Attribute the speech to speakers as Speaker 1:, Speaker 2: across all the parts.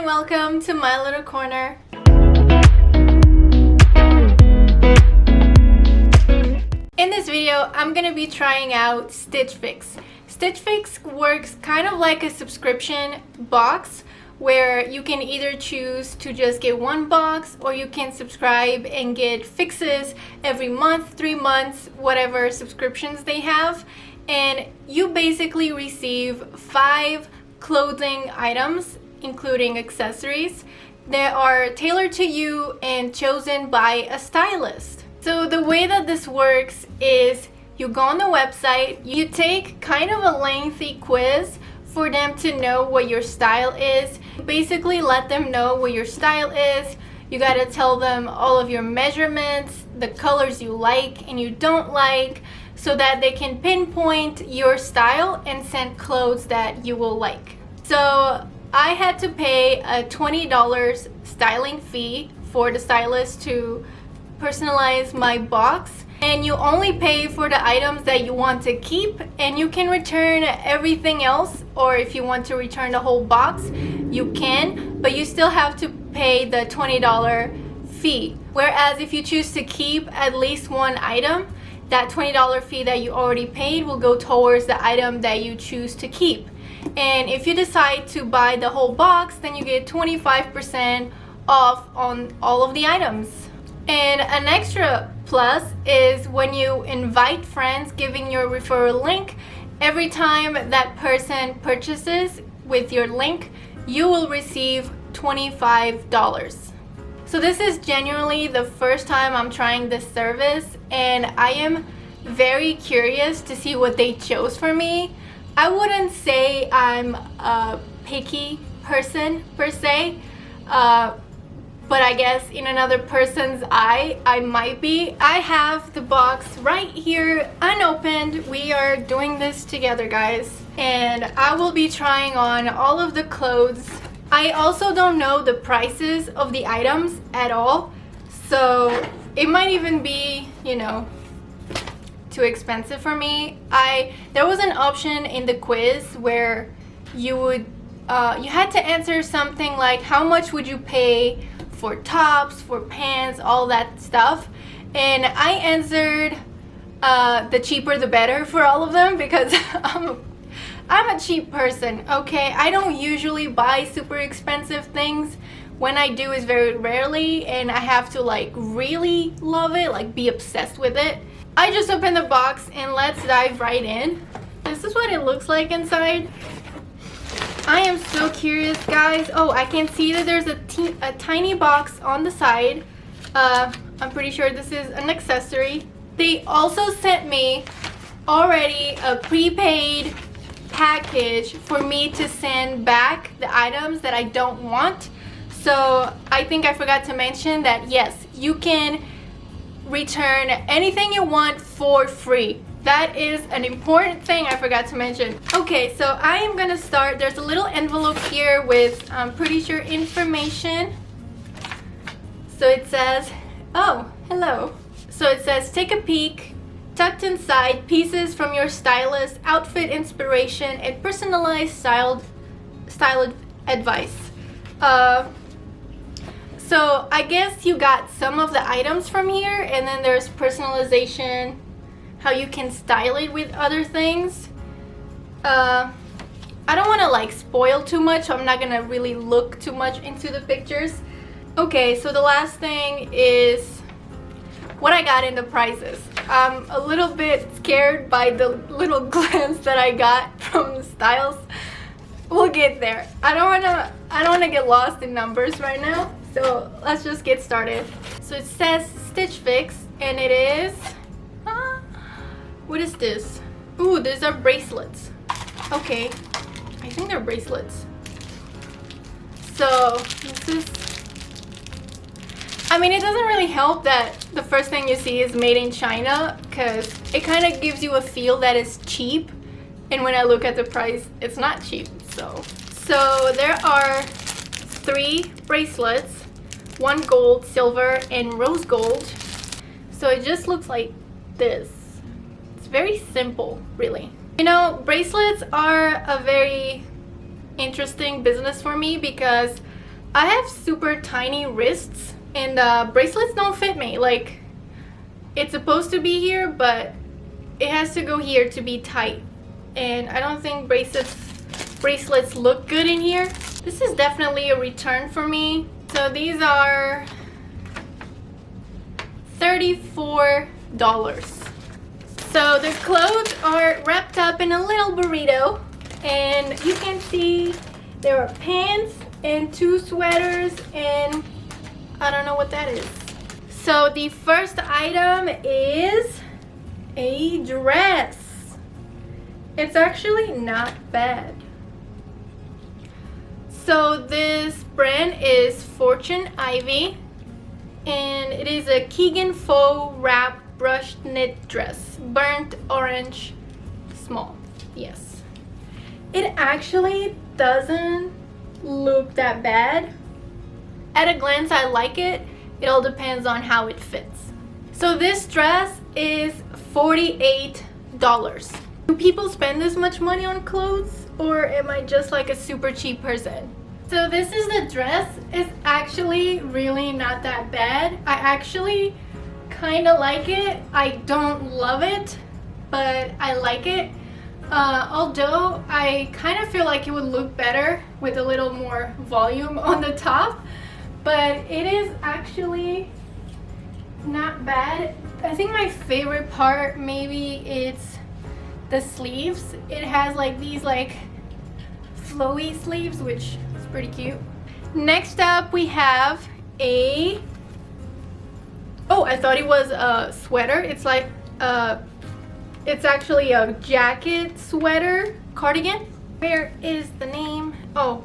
Speaker 1: and welcome to my little corner. In this video, I'm gonna be trying out Stitch Fix. Stitch Fix works kind of like a subscription box where you can either choose to just get one box or you can subscribe and get fixes every month, 3 months, whatever subscriptions they have. And you basically receive 5 clothing items, including accessories. They are tailored to you and chosen by a stylist. So the way that this works is you go on the website, you take kind of a lengthy quiz for them to know what your style is. Basically let them know what your style is. You gotta tell them all of your measurements, the colors you like and you don't like, so that they can pinpoint your style and send clothes that you will like. So I had to pay a $20 styling fee for the stylist to personalize my box, and you only pay for the items that you want to keep, and you can return everything else, or if you want to return the whole box you can, but you still have to pay the $20 fee. Whereas if you choose to keep at least one item, that $20 fee that you already paid will go towards the item that you choose to keep. And if you decide to buy the whole box, then you get 25% off on all of the items. And an extra plus is when you invite friends, giving your referral link, every time that person purchases with your link, you will receive $25. So this is genuinely the first time I'm trying this service, and I am very curious to see what they chose for me. I wouldn't say I'm a picky person per se, but I guess in another person's eye, I might be. I have the box right here unopened. We are doing this together, guys, and I will be trying on all of the clothes. I also don't know the prices of the items at all, so it might even be, you know, too expensive for me. There was an option in the quiz where you had to answer something like how much would you pay for tops, for pants, all that stuff, and I answered the cheaper the better for all of them because I'm a cheap person, okay? I don't usually buy super expensive things. When I do is very rarely, and I have to like really love it, like be obsessed with it. I just opened the box and let's dive right in. This is what it looks like inside. I am so curious, guys. Oh, I can see that there's a tiny box on the side. I'm pretty sure this is an accessory. They also sent me already a prepaid package for me to send back the items that I don't want. So I think I forgot to mention that yes, you can return anything you want for free. That is an important thing I forgot to mention. Okay, so I am gonna start. There's a little envelope here with, I'm pretty sure, information. So it says, oh, hello. So it says, take a peek. Tucked inside, pieces from your stylist, outfit inspiration, and personalized style advice. So I guess you got some of the items from here, and then there's personalization, how you can style it with other things. I don't want to like spoil too much, so I'm not gonna really look too much into the pictures. Okay, so the last thing is what I got in the prices. I'm a little bit scared by the little glance that I got from the styles. We'll get there. I don't wanna get lost in numbers right now. So let's just get started. So it says Stitch Fix, and it is, what is this? Ooh, these are bracelets. Okay, I think they're bracelets. So this is, I mean, it doesn't really help that the first thing you see is made in China, because it kind of gives you a feel that it's cheap, and when I look at the price, it's not cheap. So there are 3 bracelets, 1 gold, silver, and rose gold. So it just looks like this. It's very simple, really. You know, bracelets are a very interesting business for me because I have super tiny wrists and the bracelets don't fit me. Like, it's supposed to be here, but it has to go here to be tight. And I don't think bracelets look good in here. This is definitely a return for me. So these are $34. So the clothes are wrapped up in a little burrito, and you can see there are pants and 2 sweaters, and I don't know what that is. So the first item is a dress. It's actually not bad. So this brand is Fortune Ivy, and it is a Keegan faux wrap brushed knit dress, burnt orange, small. Yes, it actually doesn't look that bad. At a glance, I like it. It all depends on how it fits. So this dress is $48. Do people spend this much money on clothes, or am I just like a super cheap person? So this is the dress. It's actually really not that bad. I actually kind of like it. I don't love it, but I like it. Although I kind of feel like it would look better with a little more volume on the top, but it is actually not bad. I think my favorite part, maybe it's the sleeves. It has like these like flowy sleeves, which is pretty cute. Next up we have a, oh, I thought it was a sweater. It's like it's actually a jacket sweater cardigan. Where is the name? Oh,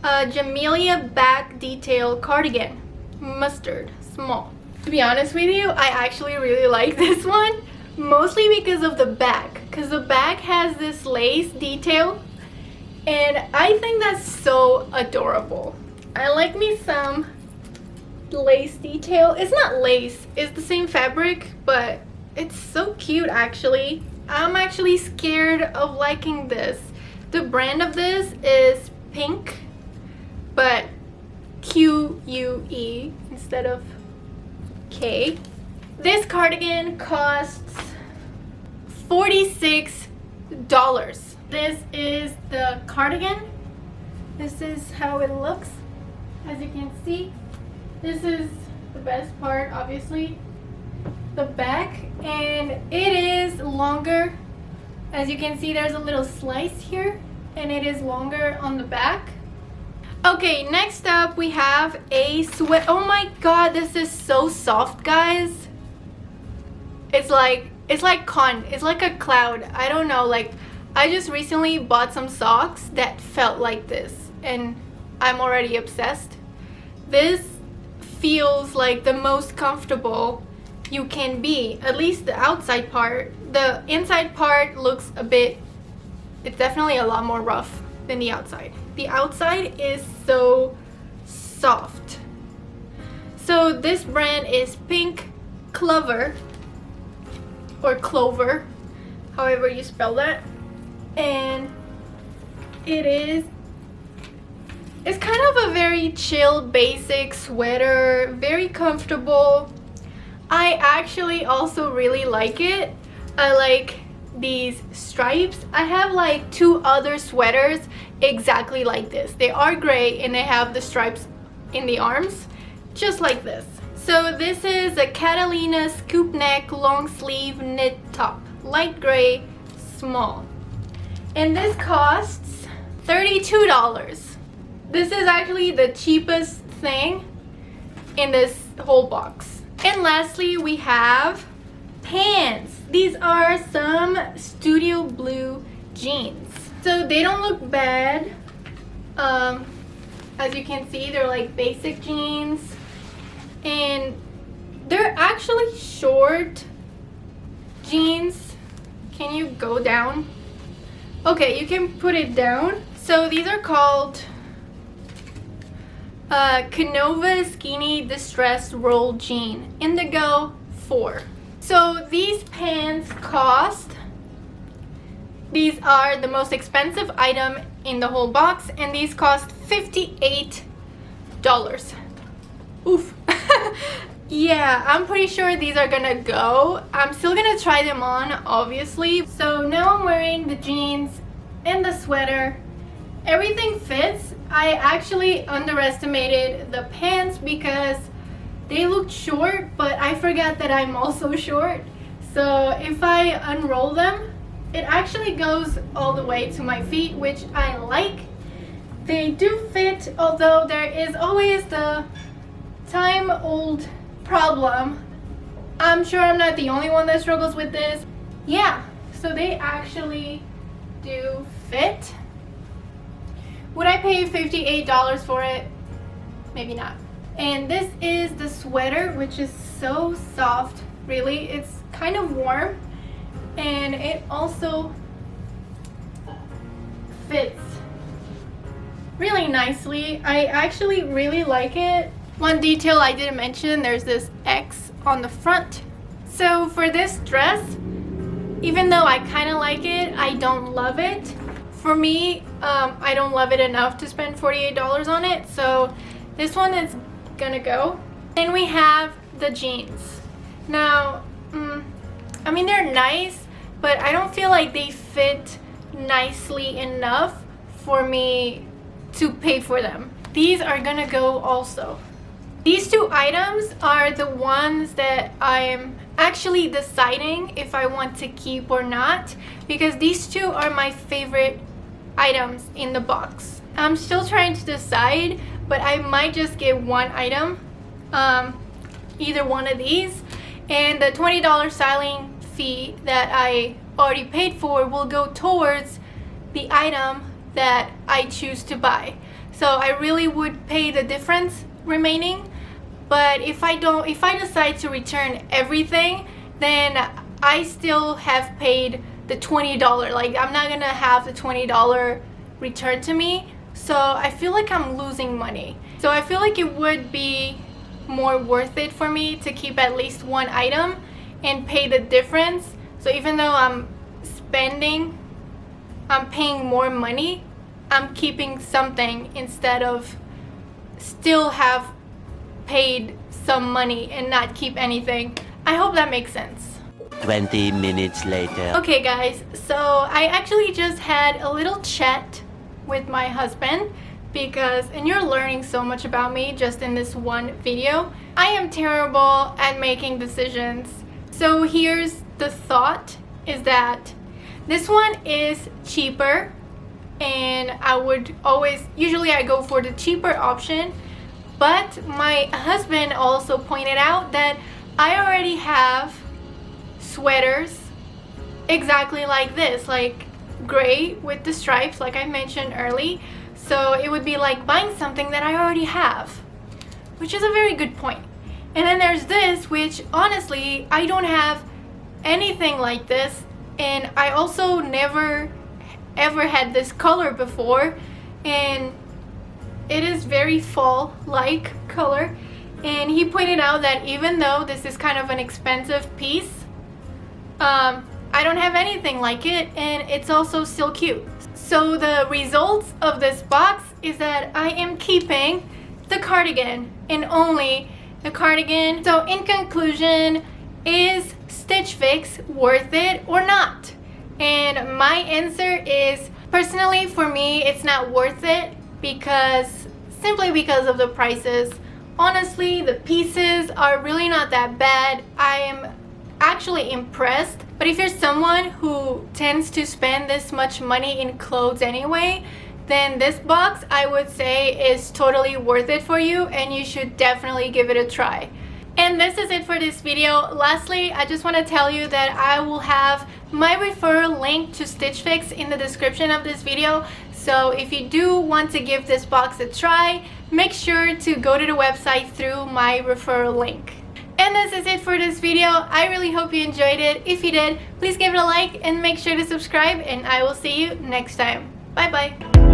Speaker 1: Jamelia back detail cardigan, mustard, small. To be honest with you, I actually really like this one, mostly because of the back, because the back has this lace detail, and I think that's so adorable. I like me some lace detail. It's not lace, it's the same fabric, but it's so cute actually. I'm actually scared of liking this. The brand of this is Pink, but Q-U-E instead of K. This cardigan costs $46. This is the cardigan. This is how it looks. As you can see, this is the best part, obviously, the back, and it is longer. As you can see, there's a little slice here, and it is longer on the back. Okay, next up we have a sweat. Oh my god, this is so soft, guys. It's like a cloud. I don't know, like, I just recently bought some socks that felt like this, and I'm already obsessed. This feels like the most comfortable you can be, at least the outside part. The inside part looks a bit, it's definitely a lot more rough than the outside. The outside is so soft. So this brand is Pink Clover, or Clover, however you spell that, and it's kind of a very chill basic sweater, very comfortable. I actually also really like it. I like these stripes. I have like 2 other sweaters exactly like this. They are gray and they have the stripes in the arms, just like this. So this is a Catalina scoop neck long sleeve knit top, light gray, small, and this costs $32. This is actually the cheapest thing in this whole box. And lastly, we have pants. These are some Studio Blue jeans. So they don't look bad. As you can see, they're like basic jeans, and they're actually short jeans. Can you go down? Okay, you can put it down. So these are called Canova Skinny Distressed Roll Jean Indigo 4. So these pants cost, these are the most expensive item in the whole box, and these cost $58. Oof. Yeah, I'm pretty sure these are gonna go. I'm still gonna try them on, obviously. So now I'm wearing the jeans and the sweater. Everything fits. I actually underestimated the pants because they looked short, but I forgot that I'm also short. So if I unroll them, it actually goes all the way to my feet, which I like. They do fit, although there is always the time-old problem. I'm sure I'm not the only one that struggles with this. Yeah, so they actually do fit. Would I pay $58 for it? Maybe not. And this is the sweater, which is so soft, really. It's kind of warm, and it also fits really nicely. I actually really like it. One detail I didn't mention, there's this X on the front. So for this dress, even though I kind of like it, I don't love it. For me, I don't love it enough to spend $48 on it, so this one is gonna go. Then we have the jeans. Now, I mean, they're nice, but I don't feel like they fit nicely enough for me to pay for them. These are gonna go also. These two items are the ones that I am actually deciding if I want to keep or not, because these two are my favorite items in the box. I'm still trying to decide, but I might just get one item, either one of these, and the $20 styling fee that I already paid for will go towards the item that I choose to buy. So I really would pay the difference remaining, but if I decide to return everything, then I still have paid the $20. Like, I'm not gonna have the $20 returned to me, so I feel like I'm losing money. So I feel like it would be more worth it for me to keep at least one item and pay the difference. So even though I'm paying more money, I'm keeping something instead of still have paid some money and not keep anything. I hope that makes sense.
Speaker 2: 20 minutes later.
Speaker 1: Okay guys, so I actually just had a little chat with my husband and you're learning so much about me just in this one video. I am terrible at making decisions. So here's the thought, is that this one is cheaper, and usually I go for the cheaper option, but my husband also pointed out that I already have sweaters exactly like this, like gray with the stripes like I mentioned early. So it would be like buying something that I already have, which is a very good point. And then there's this, which honestly I don't have anything like this, and I also never ever had this color before, and it is very fall like color. And he pointed out that even though this is kind of an expensive piece, I don't have anything like it, and it's also still cute. So the results of this box is that I am keeping the cardigan, and only the cardigan. So in conclusion, is Stitch Fix worth it or not? And my answer is, personally for me, it's not worth it, simply because of the prices. Honestly, the pieces are really not that bad. I am actually impressed. But if you're someone who tends to spend this much money in clothes anyway, then this box I would say is totally worth it for you, and you should definitely give it a try. And this is it for this video. Lastly, I just want to tell you that I will have my referral link to Stitch Fix in the description of this video. So if you do want to give this box a try, make sure to go to the website through my referral link. And this is it for this video. I really hope you enjoyed it. If you did, please give it a like and make sure to subscribe, and I will see you next time. Bye bye.